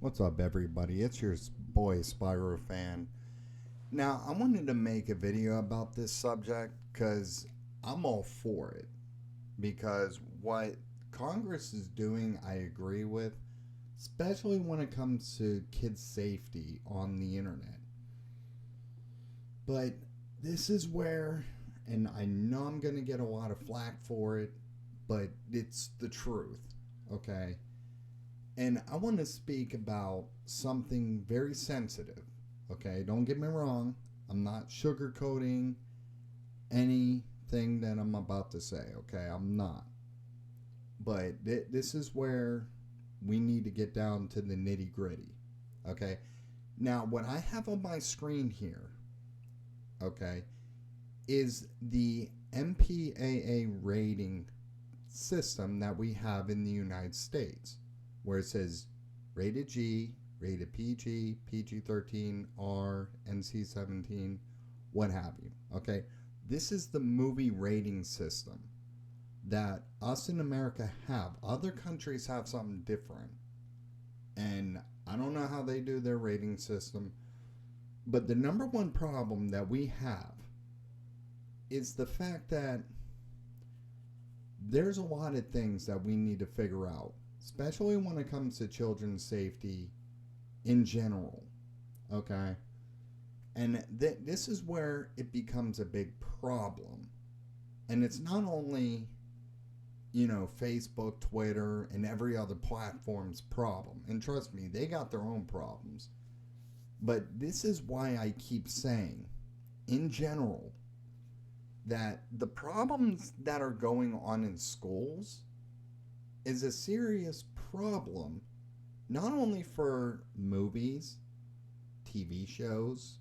What's up, everybody? It's your boy Spyro Fan. Now, I wanted to make a video about this subject because I'm all for it. Because what Congress is doing, I agree with, especially when it comes to kids' safety on the internet. But this is where, and I know I'm going to get a lot of flack for it, but it's the truth, okay? And I want to speak about something very sensitive. Okay, don't get me wrong. I'm not sugarcoating anything that I'm about to say. Okay, I'm not. But this is where we need to get down to the nitty gritty. Okay, now what I have on my screen here, okay, is the MPAA rating system that we have in the United States, where it says rated G, rated PG, PG 13, R, NC 17, what have you. Okay, this is the movie rating system that us in America have. Other countries have something different, and I don't know how they do their rating system, but the number one problem that we have is the fact that there's a lot of things that we need to figure out, especially when it comes to children's safety in general. Okay? And this is where it becomes a big problem. And it's not only, Facebook, Twitter, and every other platform's problem. And trust me, they got their own problems. But this is why I keep saying, in general, that the problems that are going on in schools is a serious problem, not only for movies, TV shows,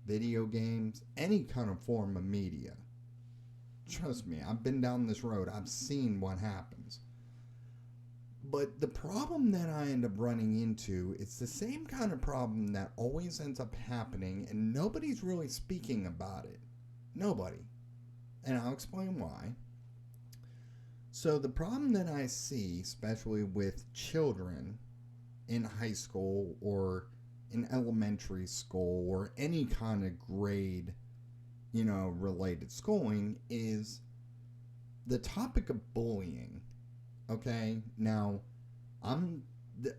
video games, any kind of form of media. Trust me, I've been down this road. I've seen what happens. But the problem that I end up running into, it's the same kind of problem that always ends up happening, and nobody's really speaking about it. Nobody. And I'll explain why. So the problem that I see, especially with children in high school or in elementary school or any kind of grade, related schooling, is the topic of bullying. Okay? Now,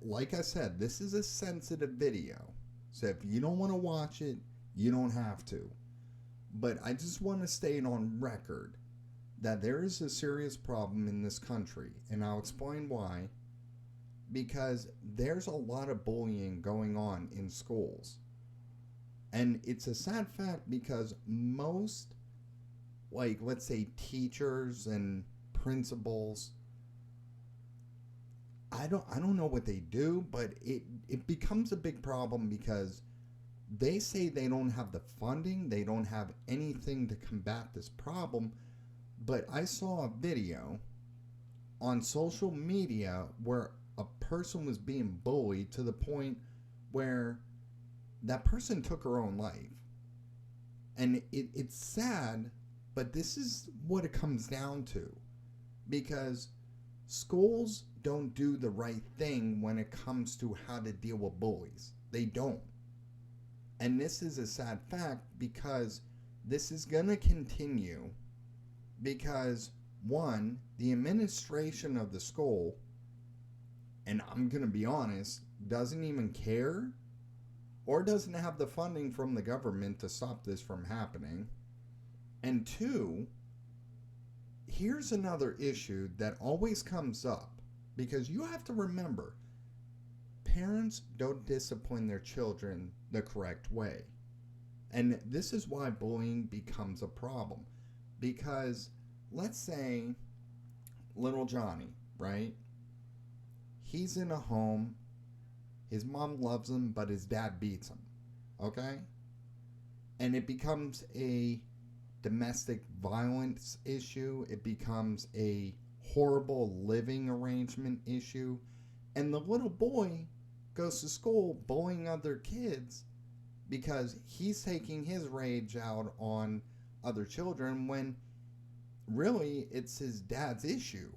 like I said, this is a sensitive video. So if you don't want to watch it, you don't have to. But I just want to state on record that there is a serious problem in this country, and I'll explain why. Because there's a lot of bullying going on in schools. And it's a sad fact because most, let's say, teachers and principals, I don't know what they do, but it becomes a big problem because they say they don't have the funding, they don't have anything to combat this problem. But I saw a video on social media where a person was being bullied to the point where that person took her own life. And it's sad, but this is what it comes down to. Because schools don't do the right thing when it comes to how to deal with bullies. They don't. And this is a sad fact because this is going to continue because, one, the administration of the school, and I'm going to be honest, doesn't even care or doesn't have the funding from the government to stop this from happening. And two, here's another issue that always comes up because you have to remember, parents don't discipline their children the correct way. And this is why bullying becomes a problem. Because let's say little Johnny, right? He's in a home, his mom loves him, but his dad beats him. Okay? And it becomes a domestic violence issue. It becomes a horrible living arrangement issue. And the little boy goes to school bullying other kids because he's taking his rage out on other children when really it's his dad's issue.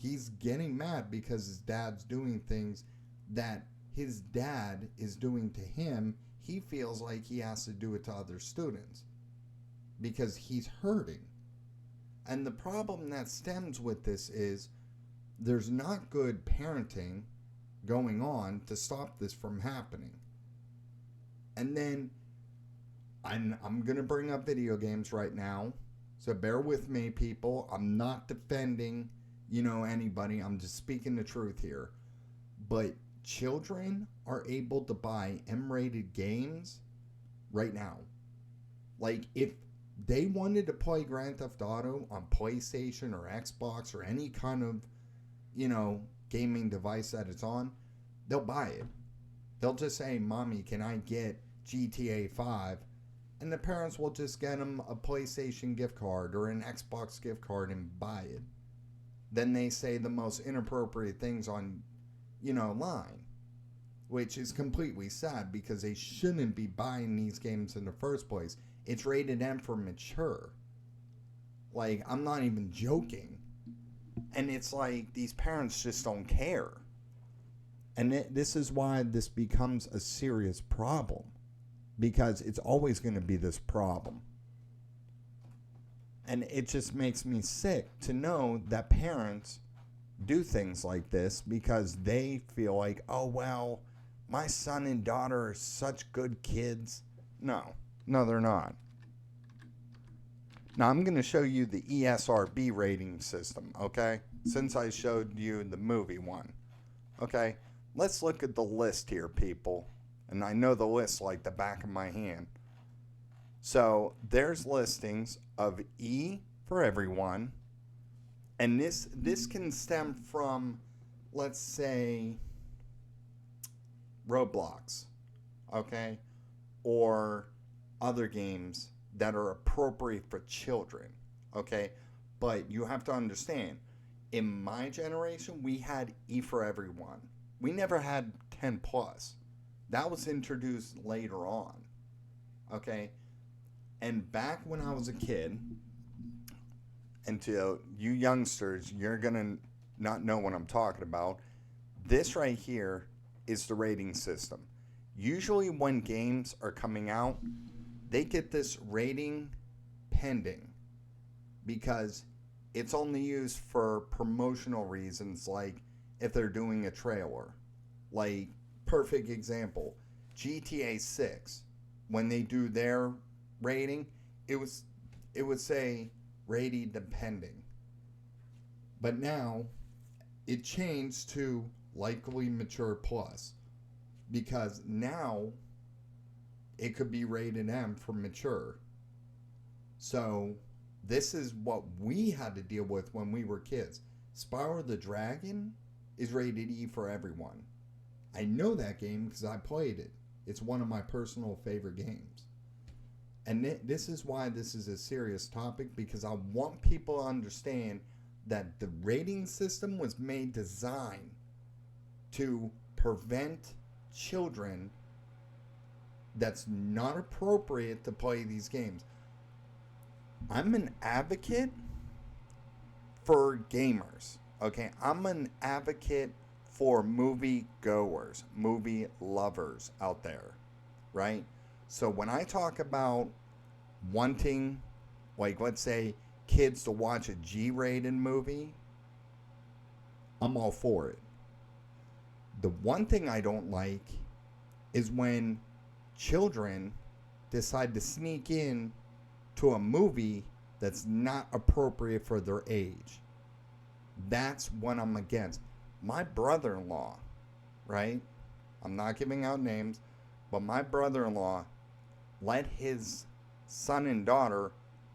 He's getting mad because his dad's doing things that his dad is doing to him. He feels like he has to do it to other students because he's hurting. And the problem that stems with this is there's not good parenting going on to stop this from happening. And then I'm going to bring up video games right now. So bear with me, people. I'm not defending, anybody. I'm just speaking the truth here. But children are able to buy M-rated games right now. Like, if they wanted to play Grand Theft Auto on PlayStation or Xbox or any kind of, gaming device that it's on, they'll buy it. They'll just say, Mommy, can I get GTA 5? And the parents will just get them a PlayStation gift card or an Xbox gift card and buy it. Then they say the most inappropriate things on, line. Which is completely sad because they shouldn't be buying these games in the first place. It's rated M for mature. Like, I'm not even joking. And it's like these parents just don't care. And this is why this becomes a serious problem. Because it's always going to be this problem. And it just makes me sick to know that parents do things like this because they feel like, oh, well, my son and daughter are such good kids. No, they're not. Now, I'm going to show you the ESRB rating system, okay? Since I showed you the movie one. Okay, let's look at the list here, people. And I know the list like the back of my hand. So there's listings of E for everyone. And this can stem from, let's say, Roblox, okay? Or other games that are appropriate for children, okay? But you have to understand, in my generation, we had E for everyone. We never had 10 plus. That was introduced later on, okay? And back when I was a kid, and to you youngsters, you're going to not know what I'm talking about. This right here is the rating system. Usually when games are coming out, they get this rating pending because it's only used for promotional reasons, like if they're doing a trailer. Like, perfect example, GTA 6, when they do their rating, it would say rated pending. But now it changed to likely mature plus because now it could be rated M for mature. So this is what we had to deal with when we were kids. Spyro the Dragon is rated E for everyone. I know that game because I played it. It's one of my personal favorite games. And this is why this is a serious topic, because I want people to understand that the rating system was designed to prevent children that's not appropriate to play these games. I'm an advocate for gamers, okay? I'm an advocate for movie goers, movie lovers out there, right? So when I talk about wanting, like, let's say, kids to watch a G-rated movie, I'm all for it. The one thing I don't like is when children decide to sneak in to a movie that's not appropriate for their age. That's what I'm against. My brother-in-law, right? I'm not giving out names, but my brother-in-law let his son and daughter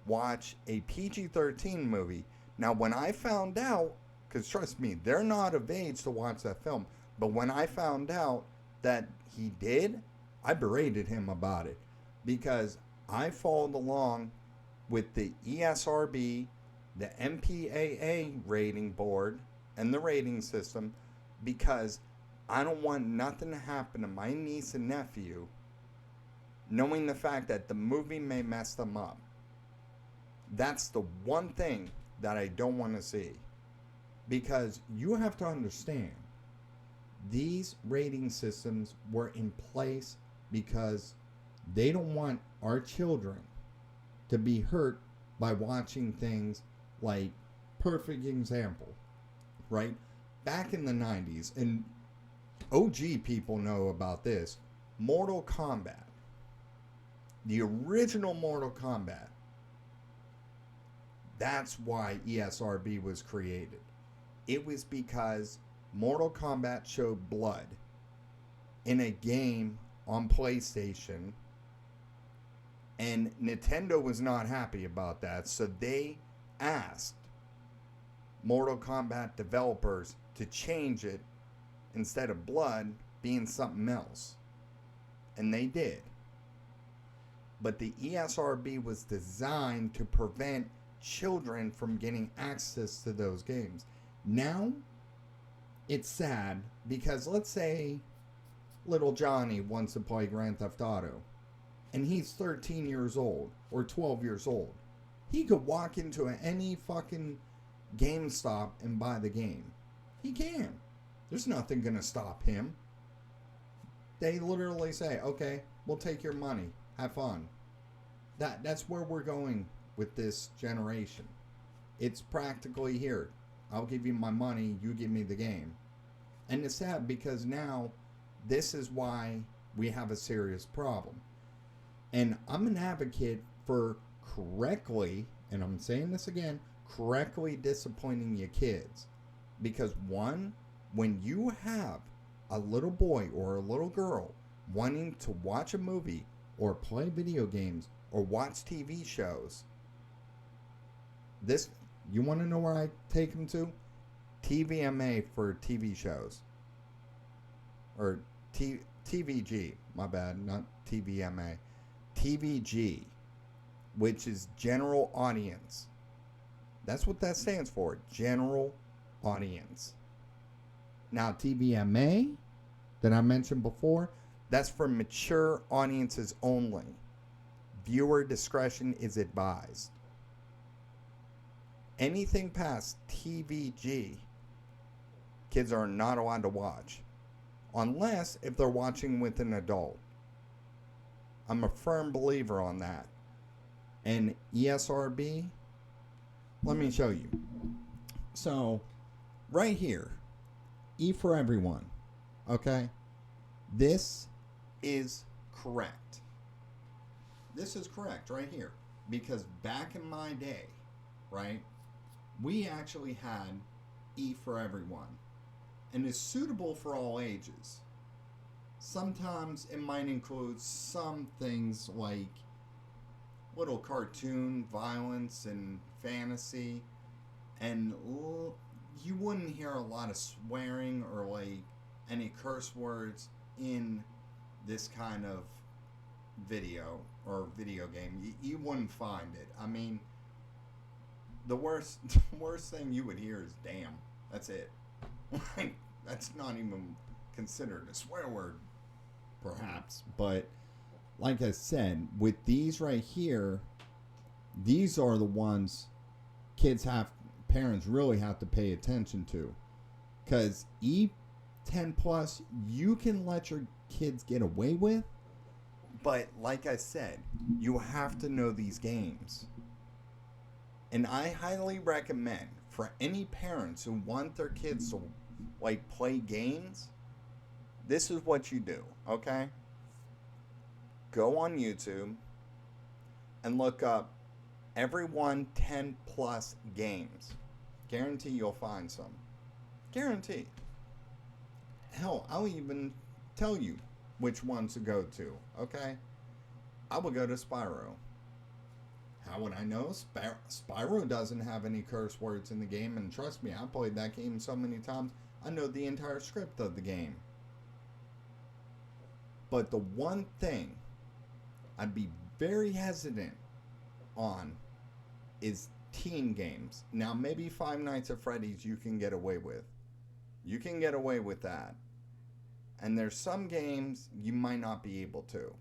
watch a PG-13 movie. Now, when I found out, because trust me, they're not of age to watch that film, but when I found out that he did, I berated him about it, because I followed along with the ESRB, the MPAA rating board, and the rating system, because I don't want nothing to happen to my niece and nephew knowing the fact that the movie may mess them up. That's the one thing that I don't want to see. Because you have to understand, these rating systems were in place because they don't want our children to be hurt by watching things like, perfect example, right? Back in the 90s, and OG people know about this, Mortal Kombat. The original Mortal Kombat. That's why ESRB was created. It was because Mortal Kombat showed blood in a game on PlayStation, and Nintendo was not happy about that, so they asked Mortal Kombat developers to change it, instead of blood being something else. And they did. But the ESRB was designed to prevent children from getting access to those games. Now, it's sad because let's say little Johnny wants to play Grand Theft Auto and he's 13 years old or 12 years old. He could walk into any fucking GameStop and buy the game. He can. There's nothing going to stop him. They literally say, okay, we'll take your money. Have fun. That's where we're going with this generation. It's practically here. I'll give you my money, you give me the game. And it's sad because now this is why we have a serious problem. And I'm an advocate for correctly, and I'm saying this again, correctly disappointing your kids. Because one, when you have a little boy or a little girl wanting to watch a movie or play video games or watch TV shows, this, you want to know where I take them to? TVMA for TV shows. Or TVG, my bad, not TVMA. TVG, which is general audience. That's what that stands for, general audience. Now, TVMA, that I mentioned before, that's for mature audiences only. Viewer discretion is advised. Anything past TVG, kids are not allowed to watch. Unless if they're watching with an adult. I'm a firm believer on that. And ESRB, let me show you. So, right here, E for everyone. Okay? This is correct. This is correct right here. Because back in my day, right, we actually had E for everyone. And it's suitable for all ages. Sometimes it might include some things like little cartoon violence and fantasy, and you wouldn't hear a lot of swearing or like any curse words in this kind of video or video game. You wouldn't find it. I mean, the worst thing you would hear is damn. That's it. Like, that's not even considered a swear word, perhaps. But like I said, with these right here, these are the ones parents really have to pay attention to. Because E10 plus, you can let your kids get away with. But like I said, you have to know these games. And I highly recommend for any parents who want their kids to like play games, this is what you do, okay? Go on YouTube and look up everyone 10 plus games. Guarantee you'll find some. Guarantee. Hell, I'll even tell you which ones to go to, okay? I will go to Spyro. How would I know? Spyro doesn't have any curse words in the game, and trust me, I played that game so many times, I know the entire script of the game. But the one thing I'd be very hesitant on is teen games. Now, maybe Five Nights at Freddy's you can get away with. You can get away with that. And there's some games you might not be able to.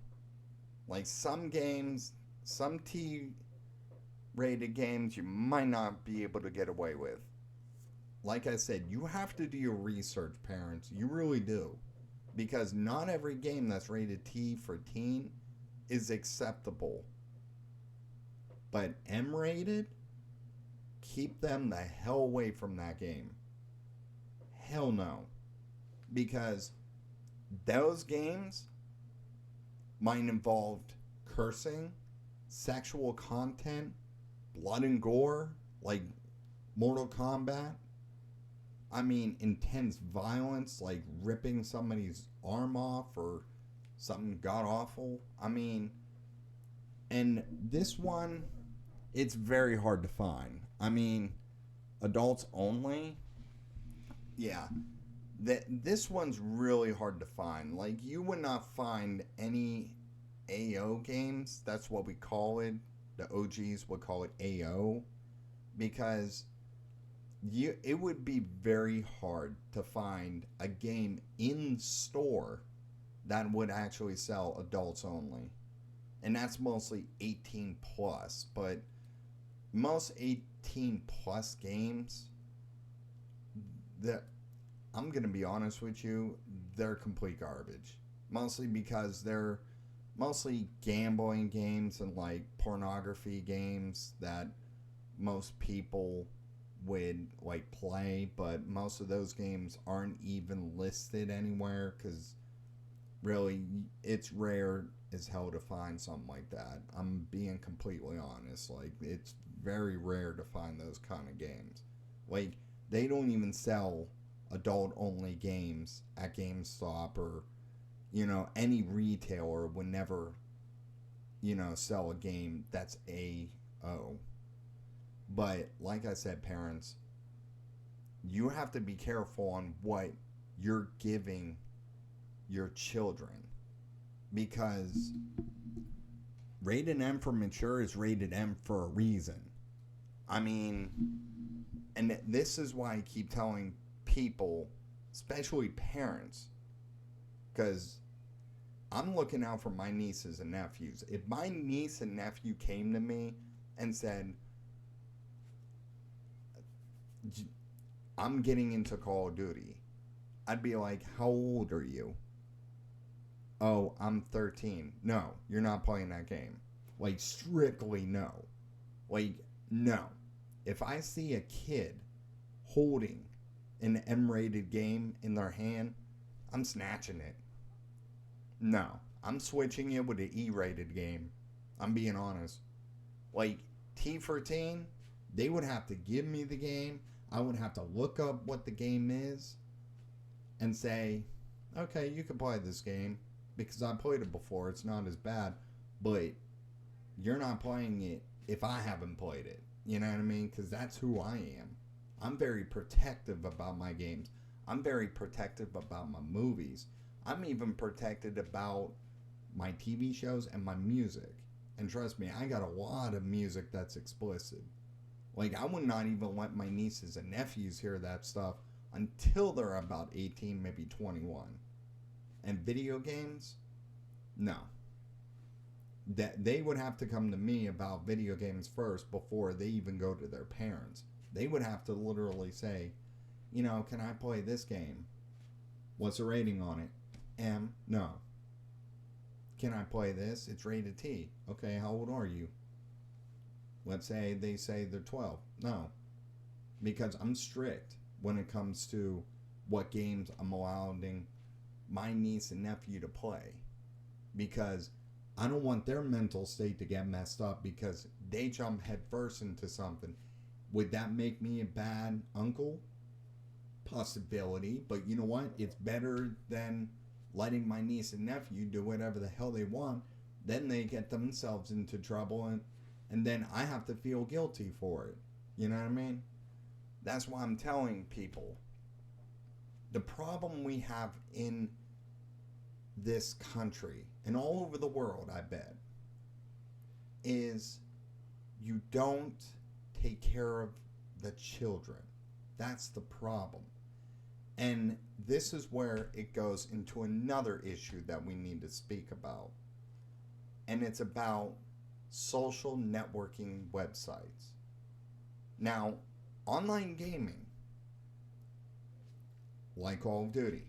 Like some games, some T-rated games you might not be able to get away with. like I said, you have to do your research, parents. You really do. Because not every game that's rated T for teen is acceptable. But M rated, keep them the hell away from that game. Hell no. Because those games might involve cursing, sexual content, blood and gore, like Mortal Kombat. I mean, intense violence, like ripping somebody's arm off or something god awful. I mean, and this one, it's very hard to find. I mean, adults only. Yeah, this one's really hard to find. Like, you would not find any AO games. That's what we call it. The OGs would call it AO, because it would be very hard to find a game in store that would actually sell adults only. And that's mostly 18 plus, but most 18 plus games, that I'm going to be honest with you, they're complete garbage. Mostly because they're mostly gambling games and like pornography games that most people would like play, but most of those games aren't even listed anywhere, because really it's rare as hell to find something like that. I'm being completely honest. Like, it's very rare to find those kind of games. Like, they don't even sell adult only games at GameStop, or any retailer would never sell a game that's AO. But like I said, parents, you have to be careful on what you're giving your children, because rated M for mature is rated M for a reason. I mean, and this is why I keep telling people, especially parents, because I'm looking out for my nieces and nephews. If my niece and nephew came to me and said, I'm getting into Call of Duty, I'd be like, how old are you? Oh, I'm 13. No, you're not playing that game. Like, strictly no. Like, no. If I see a kid holding an M-rated game in their hand, I'm snatching it. No, I'm switching it with an E-rated game. I'm being honest. Like, T for teen, they would have to give me the game. I would have to look up what the game is and say, okay, you can play this game because I played it before. It's not as bad, but you're not playing it if I haven't played it. You know what I mean? Because that's who I am. I'm very protective about my games. I'm very protective about my movies. I'm even protected about my TV shows and my music. And trust me, I got a lot of music that's explicit. Like, I would not even let my nieces and nephews hear that stuff until they're about 18, maybe 21. And video games? No. That they would have to come to me about video games first before they even go to their parents. They would have to literally say, can I play this game? What's the rating on it? M? No. Can I play this? It's rated T. Okay, how old are you? Let's say they say they're 12. No. Because I'm strict when it comes to what games I'm allowing my niece and nephew to play. Because I don't want their mental state to get messed up because they jump headfirst into something. Would that make me a bad uncle? Possibility. But you know what? It's better than letting my niece and nephew do whatever the hell they want. Then they get themselves into trouble, and then I have to feel guilty for it. You know what I mean? That's why I'm telling people, the problem we have in this country and all over the world, I bet, is you don't take care of the children. That's the problem. And this is where it goes into another issue that we need to speak about. And it's about social networking websites. Now, online gaming, like Call of Duty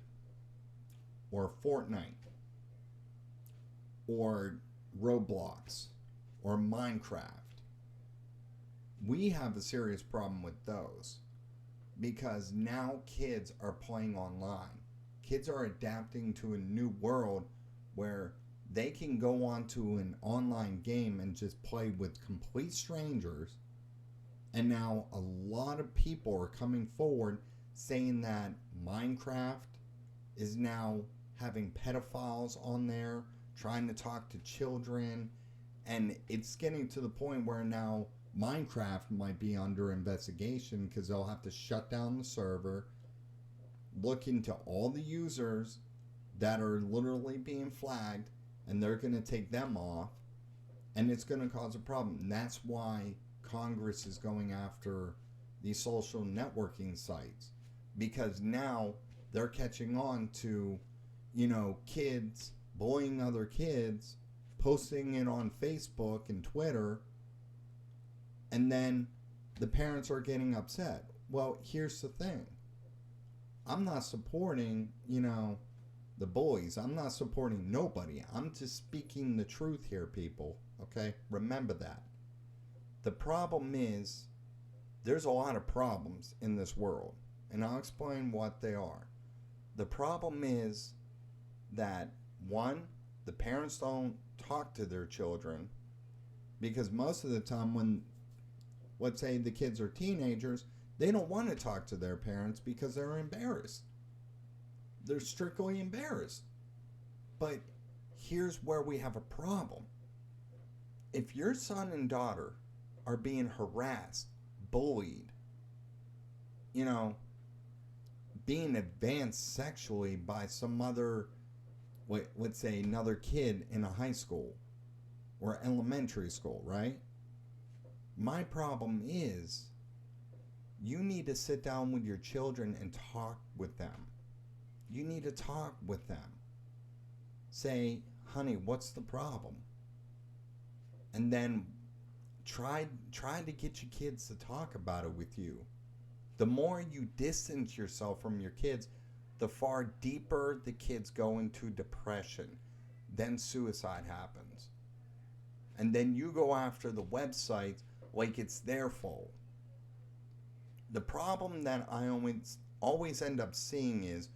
or Fortnite or Roblox or Minecraft. We have a serious problem with those because now kids are playing online. Kids are adapting to a new world where they can go onto an online game and just play with complete strangers. And now a lot of people are coming forward saying that Minecraft is now having pedophiles on there, trying to talk to children. And it's getting to the point where now Minecraft might be under investigation because they'll have to shut down the server, look into all the users that are literally being flagged, and they're going to take them off, and it's going to cause a problem. And that's why Congress is going after these social networking sites, because now they're catching on to, kids bullying other kids, posting it on Facebook and Twitter, and then the parents are getting upset. Well, here's the thing. I'm not supporting, the bullies. I'm not supporting nobody. I'm just speaking the truth here, people. Okay? Remember that. The problem is, there's a lot of problems in this world, and I'll explain what they are. The problem is that, one, the parents don't talk to their children, because most of the time when, let's say, the kids are teenagers, they don't want to talk to their parents because they're embarrassed. They're strictly embarrassed. But here's where we have a problem. If your son and daughter are being harassed, bullied, being advanced sexually by some other, let's say, another kid in a high school or elementary school, right? My problem is, you need to sit down with your children and talk with them. You need to talk with them. Say, honey, what's the problem? And then try to get your kids to talk about it with you. The more you distance yourself from your kids, the far deeper the kids go into depression. Then suicide happens. And then you go after the websites like it's their fault. The problem that I always end up seeing is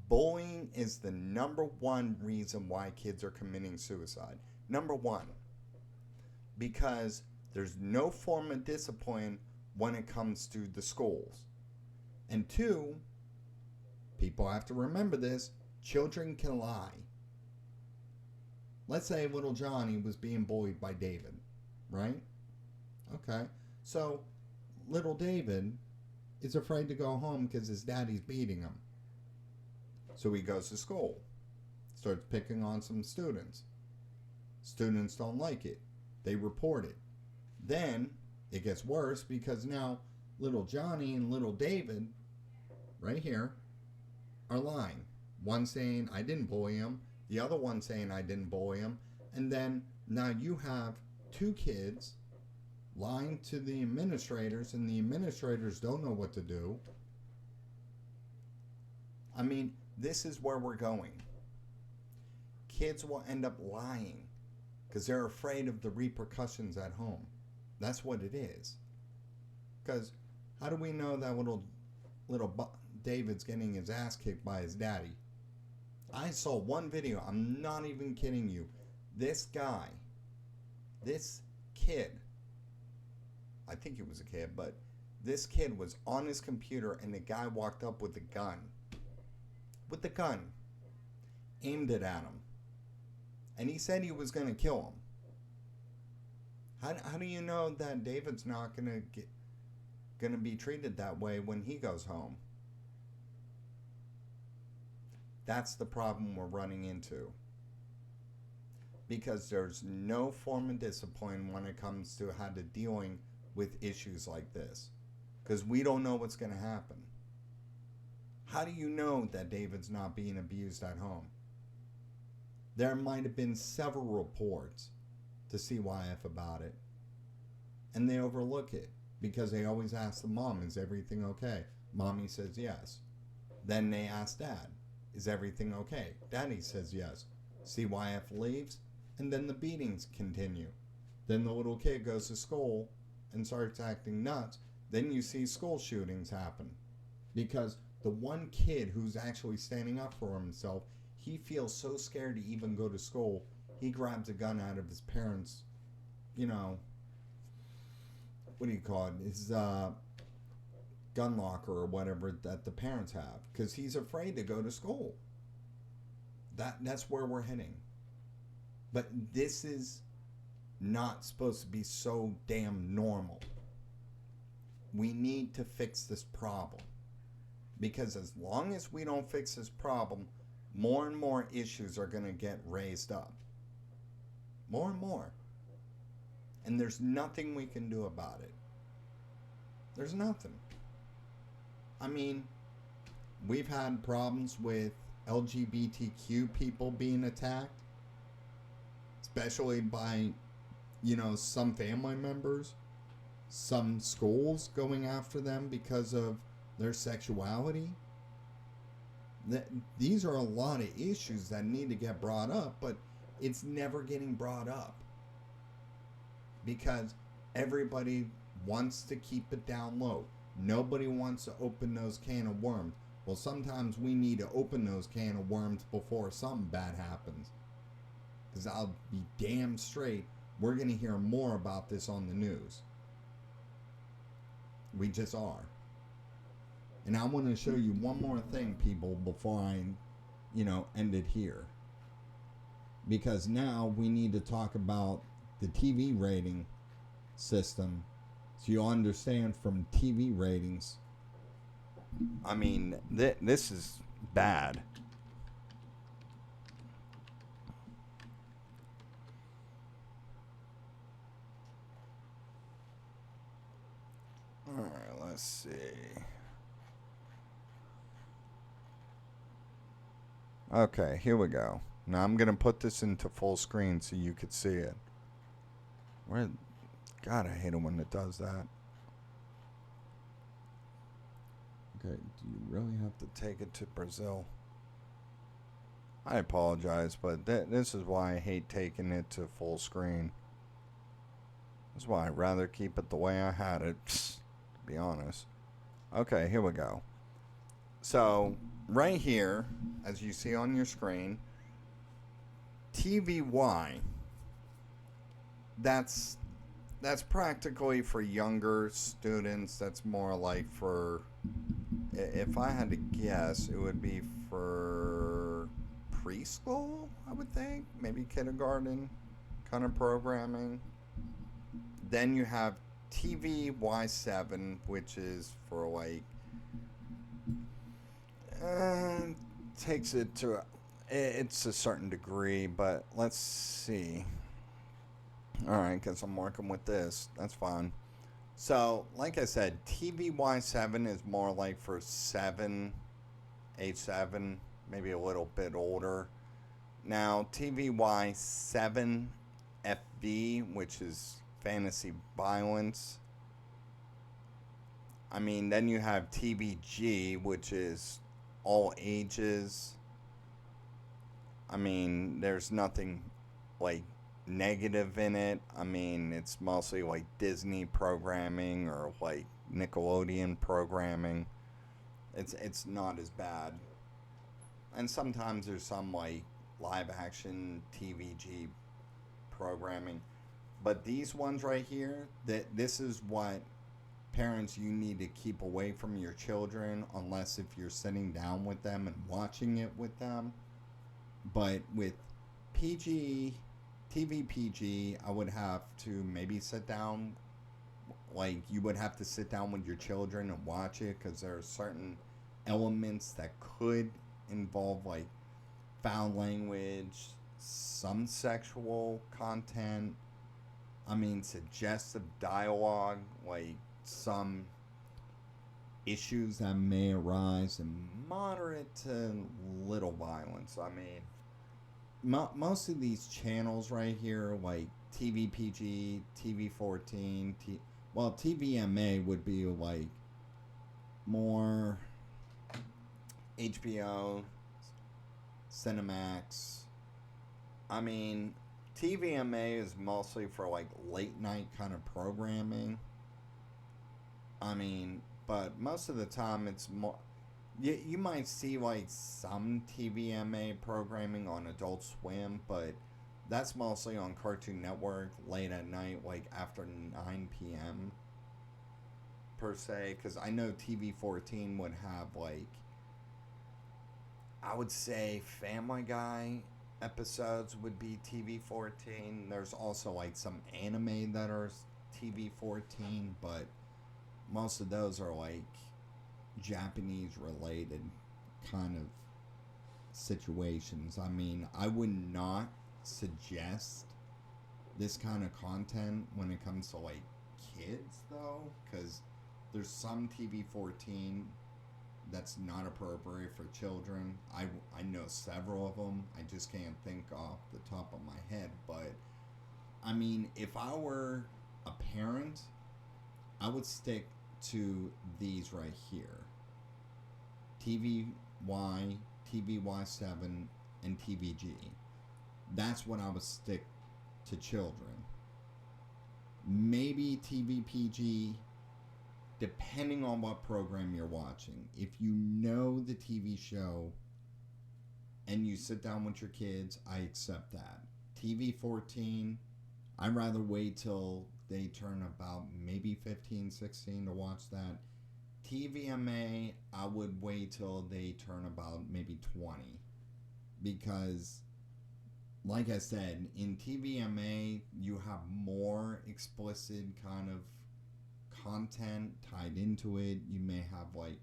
bullying is the number one reason why kids are committing suicide. Number one, because there's no form of discipline when it comes to the schools. And two, people have to remember this, children can lie. Let's say little Johnny was being bullied by David, right? Okay, so little David is afraid to go home because his daddy's beating him. So he goes to school, starts picking on some students. Students don't like it. They report it. Then it gets worse because now little Johnny and little David, right here, are lying. One saying, I didn't bully him. The other one saying, I didn't bully him. And then now you have two kids lying to the administrators, and the administrators don't know what to do. I mean, this is where we're going. Kids will end up lying because they're afraid of the repercussions at home. That's what it is. Because how do we know that little David's getting his ass kicked by his daddy? I saw one video. I'm not even kidding you. This guy, this kid, I think he was a kid, but this kid was on his computer and the guy walked up with a gun. With the gun. Aimed it at him. And he said he was going to kill him. How do you know that David's not going to be treated that way when he goes home? That's the problem we're running into. Because there's no form of discipline when it comes to how to dealing with issues like this. Because we don't know what's going to happen. How do you know that David's not being abused at home? There might have been several reports to CYF about it. And they overlook it because they always ask the mom, is everything okay? Mommy says yes. Then they ask Dad, is everything okay? Daddy says yes. CYF leaves, and then the beatings continue. Then the little kid goes to school and starts acting nuts. Then you see school shootings happen. Because the one kid who's actually standing up for himself, he feels so scared to even go to school, he grabs a gun out of his parents', what do you call it? His gun locker or whatever that the parents have. Because he's afraid to go to school. That's where we're heading. But this is not supposed to be so damn normal. We need to fix this problem. Because as long as we don't fix this problem, more and more issues are going to get raised up. More and more. And there's nothing we can do about it. There's nothing. I mean, we've had problems with LGBTQ people being attacked. Especially by, some family members. Some schools going after them because of their sexuality. These are a lot of issues that need to get brought up, but it's never getting brought up. Because everybody wants to keep it down low. Nobody wants to open those can of worms. Well, sometimes we need to open those can of worms before something bad happens. Because I'll be damn straight, we're going to hear more about this on the news. We just are. And I want to show you one more thing, people, before I, end it here. Because now we need to talk about the TV rating system. So you understand from TV ratings. I mean, this is bad. Alright, let's see. Okay, here we go. Now I'm going to put this into full screen so you could see it. God, I hate it when it does that. Okay, do you really have to take it to Brazil? I apologize, but this is why I hate taking it to full screen. That's why I'd rather keep it the way I had it, to be honest. Okay, here we go. So, right here, as you see on your screen, TVY, that's practically for younger students. That's more like for, if I had to guess, it would be for preschool, I would think. Maybe kindergarten kind of programming. Then you have TVY7, which is for like, takes it to, it's a certain degree, but let's see. Alright, because I'm working with this. That's fine. So, like I said, TVY7 is more like for 7, age 7, maybe a little bit older. Now, TVY7FV, which is fantasy violence. I mean, then you have TVG, which is all ages. I mean, there's nothing like negative in it. I mean, it's mostly like Disney programming or like Nickelodeon programming. It's not as bad. And sometimes there's some like live action TVG programming. But these ones right here, this is what parents, you need to keep away from your children unless if you're sitting down with them and watching it with them. But with PG, TV PG, I would have to maybe sit down, like you would have to sit down with your children and watch it, because there are certain elements that could involve like foul language, some sexual content, I mean suggestive dialogue, like some issues that may arise, and moderate to little violence. I mean, most of these channels right here, like TVPG, TV14, TVMA would be like more HBO, Cinemax. I mean, TVMA is mostly for like late night kind of programming. I mean, but most of the time it's more. You might see like some TVMA programming on Adult Swim, but that's mostly on Cartoon Network late at night, like after 9 p.m. per se. Because I know TV 14 would have like, I would say Family Guy episodes would be TV 14. There's also like some anime that are TV 14, but most of those are like Japanese related kind of situations. I mean, I would not suggest this kind of content when it comes to like kids though, because there's some TV 14 that's not appropriate for children. I know several of them. I just can't think off the top of my head. But I mean, if I were a parent, I would stick to these right here: TVY, TVY7, and TVG. That's what I would stick to children. Maybe TVPG, depending on what program you're watching. If you know the TV show and you sit down with your kids, I accept that. TV 14, I'd rather wait till they turn about maybe 15, 16 to watch that. TVMA, I would wait till they turn about maybe 20. Because, like I said, in TVMA, you have more explicit kind of content tied into it. You may have like,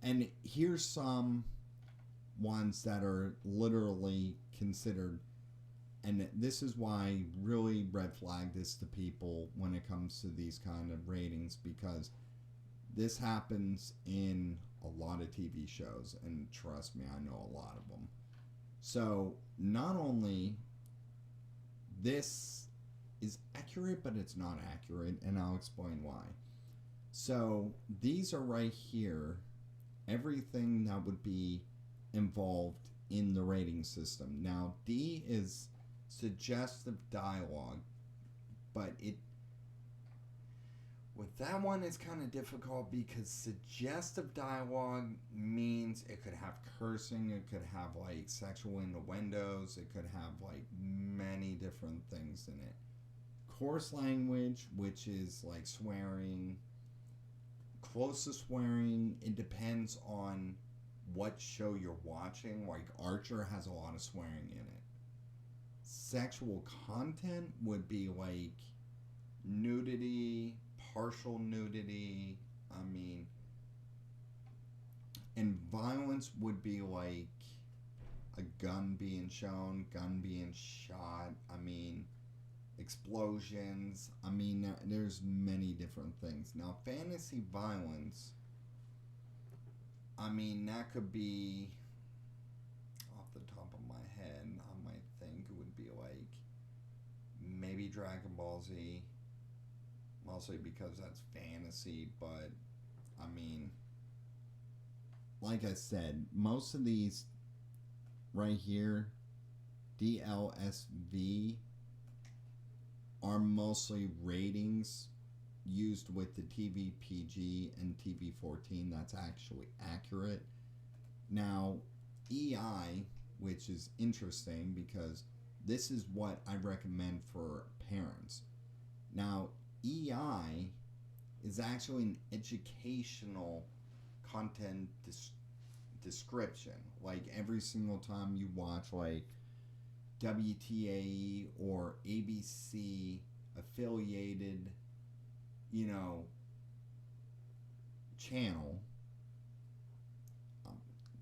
and here's some ones that are literally considered, and this is why I really red flag this to people when it comes to these kind of ratings, because this happens in a lot of TV shows, and trust me, I know a lot of them. So not only this is accurate, but it's not accurate, and I'll explain why. So these are right here, everything that would be involved in the rating system. Now, D is suggestive dialogue, but it with that one it's kind of difficult because suggestive dialogue means it could have cursing, it could have like sexual innuendos, it could have like many different things in it. Coarse language, which is like swearing, close to swearing, it depends on what show you're watching. Like Archer has a lot of swearing in it. Sexual content would be like nudity, partial nudity, I mean, and violence would be like a gun being shown, gun being shot, I mean, explosions. I mean, there's many different things. Now, fantasy violence, I mean, that could be, off the top of my head, I might think it would be like maybe Dragon Ball Z, mostly because that's fantasy, but I mean, like I said, most of these right here, DLSV, are mostly ratings used with the TV PG and TV 14. That's actually accurate. Now, EI, which is interesting because this is what I recommend for parents. Now, EI is actually an educational content description. Like every single time you watch like WTAE or ABC affiliated, channel.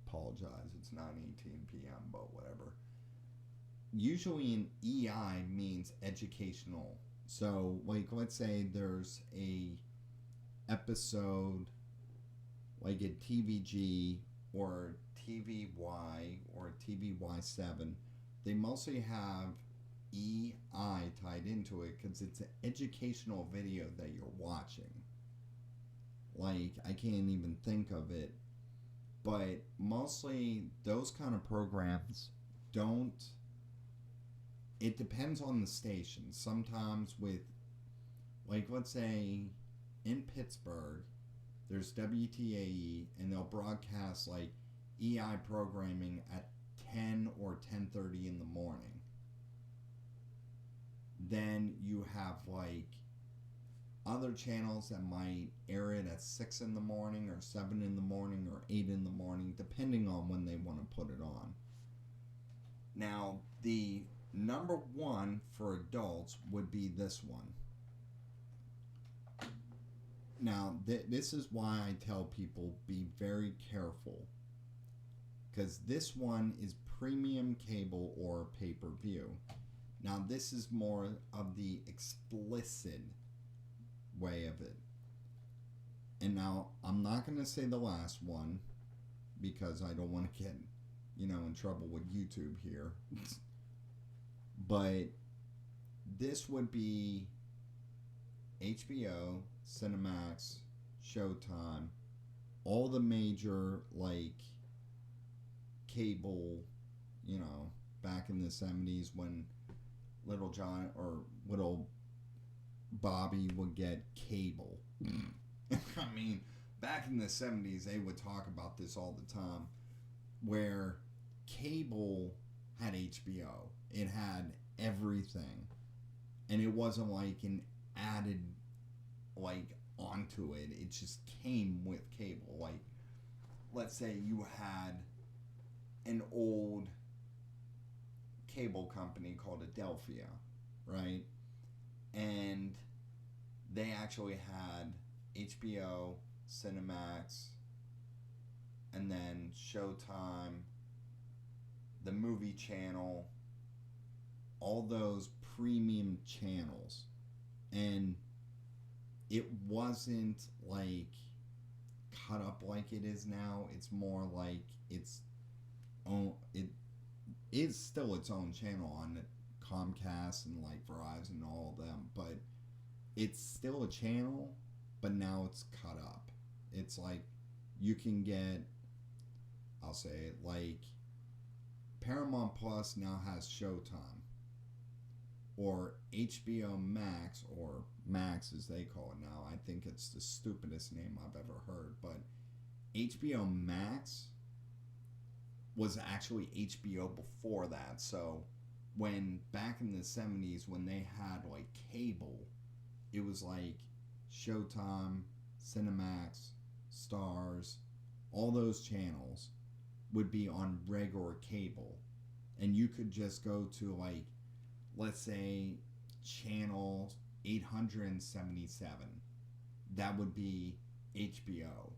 Apologize, it's 9:18 p.m., but whatever. Usually an EI means educational. So, like, let's say there's a episode like a TVG or TVY or TVY7. They mostly have EI tied into it because it's an educational video that you're watching. Like, I can't even think of it But mostly those kind of programs don't. It depends on the station. Sometimes with, like, let's say in Pittsburgh, there's WTAE, and they'll broadcast like EI programming at 10 or 10:30 in the morning. Then you have like other channels that might air it at 6 in the morning or 7 in the morning or 8 in the morning, depending on when they want to put it on. Now, the number one for adults would be this one. Now, this is why I tell people be very careful, because this one is premium cable or pay-per-view. Now, this is more of the explicit way of it. And now, I'm not going to say the last one, because I don't want to get, in trouble with YouTube here. But this would be HBO, Cinemax, Showtime, all the major, like, cable, back in the 70s when Little John or Little Bobby would get cable. I mean, back in the 70s, they would talk about this all the time, where cable had HBO. It had everything. And it wasn't like an added, like, onto it. It just came with cable. Like, let's say you had an old cable company called Adelphia, right? And they actually had HBO, Cinemax, and then Showtime, the movie channel, all those premium channels. And it wasn't like cut up like it is now. It's more like it is still its own channel on Comcast and like Verizon and all of them, but it's still a channel, but now it's cut up. It's like you can get, I'll say it, like Paramount Plus now has Showtime, or HBO Max, or Max as they call it now. I think it's the stupidest name I've ever heard, but HBO Max was actually HBO before that. So when back in the 70s, when they had like cable, it was like Showtime, Cinemax, Stars, all those channels would be on regular cable. And you could just go to, like, let's say channel 877. That would be HBO.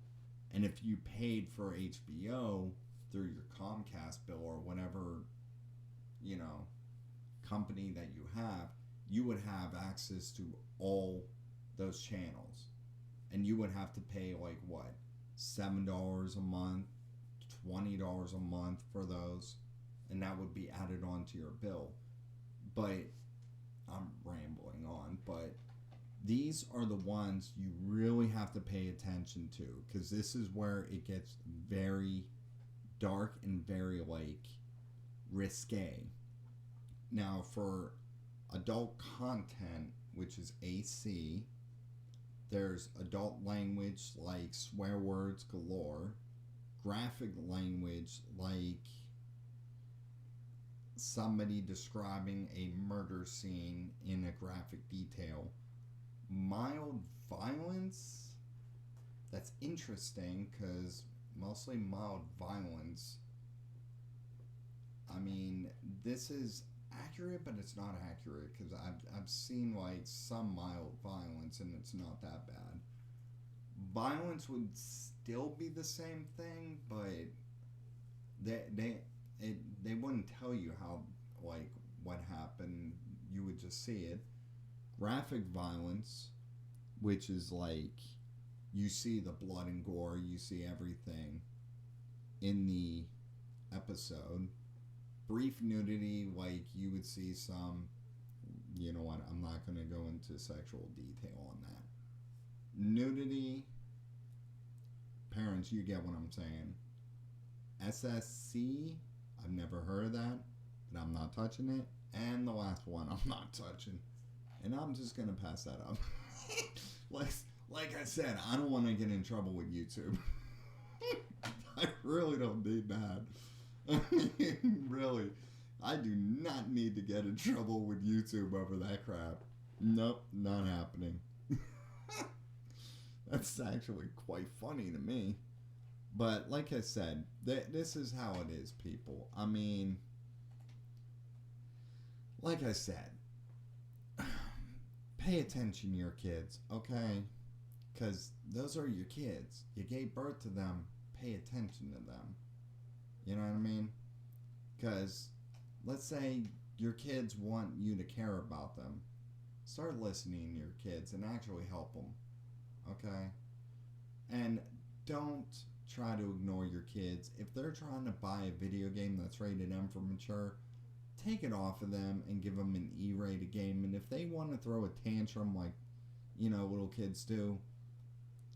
And if you paid for HBO through your Comcast bill or whatever, company that you would have access to all those channels. And you would have to pay, like, what, $7 a month, $20 a month for those, and that would be added onto your bill. But I'm rambling on, but these are the ones you really have to pay attention to, because this is where it gets very dark and very, like, risque. Now, for adult content, which is AC, there's adult language like swear words galore, graphic language like somebody describing a murder scene in a graphic detail, mild violence. That's interesting, because mostly mild violence, I mean, this is accurate, but it's not accurate, because I've seen like some mild violence and it's not that bad. Violence would still be the same thing, but they wouldn't tell you how, like, what happened. You would just see it. Graphic violence, which is like you see the blood and gore, you see everything in the episode. Brief nudity, like you would see some, you know what, I'm not going to go into sexual detail on that. Nudity, parents, you get what I'm saying. SSC. I've never heard of that, but I'm not touching it. And the last one I'm not touching. And I'm just going to pass that up. like I said, I don't want to get in trouble with YouTube. I really don't need that. I mean, really. I do not need to get in trouble with YouTube over that crap. Nope, not happening. That's actually quite funny to me. But like I said, this is how it is, people. I mean, like I said, pay attention to your kids, okay? Because those are your kids. You gave birth to them. Pay attention to them. You know what I mean? Because let's say your kids want you to care about them. Start listening to your kids and actually help them. Okay? And don't try to ignore your kids. If they're trying to buy a video game that's rated M for mature, take it off of them and give them an E-rated game. And if they want to throw a tantrum like, little kids do,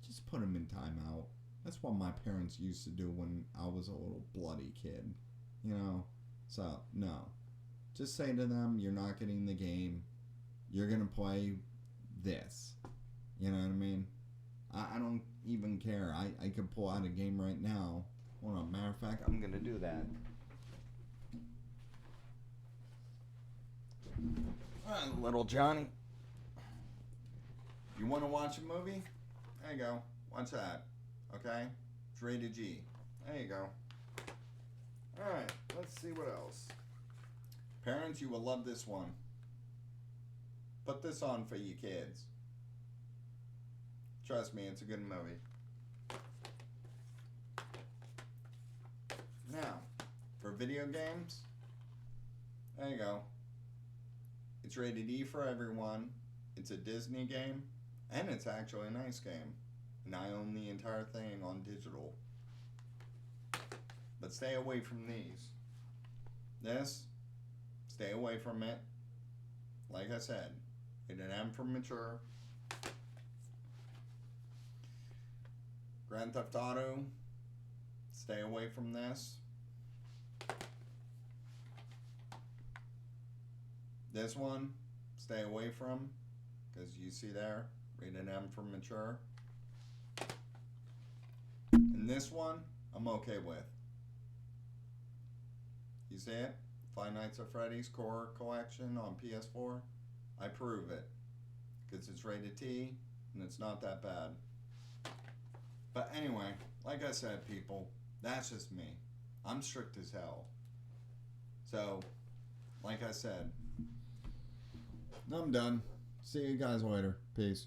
just put them in timeout. That's what my parents used to do when I was a little bloody kid. So, no. Just say to them, you're not getting the game. You're going to play this. You know what I mean? I don't even care. I could pull out a game right now. Hold on. Matter of fact, I'm going to do that. All right, little Johnny. You want to watch a movie? There you go. Watch that. Okay? It's rated G. There you go. Alright, let's see what else. Parents, you will love this one. Put this on for you kids. Trust me, it's a good movie. Now, for video games, there you go. It's rated E for everyone. It's a Disney game, and it's actually a nice game. And I own the entire thing on digital. But stay away from these. This, stay away from it. Like I said, rated M for mature. Grand Theft Auto, stay away from this. This one, stay away from, because you see there, rated M for mature. And this one, I'm okay with. You see it? Five Nights at Freddy's Core Collection on PS4. I prove it. Because it's rated T, and it's not that bad. But anyway, like I said, people, that's just me. I'm strict as hell. So, like I said, I'm done. See you guys later. Peace.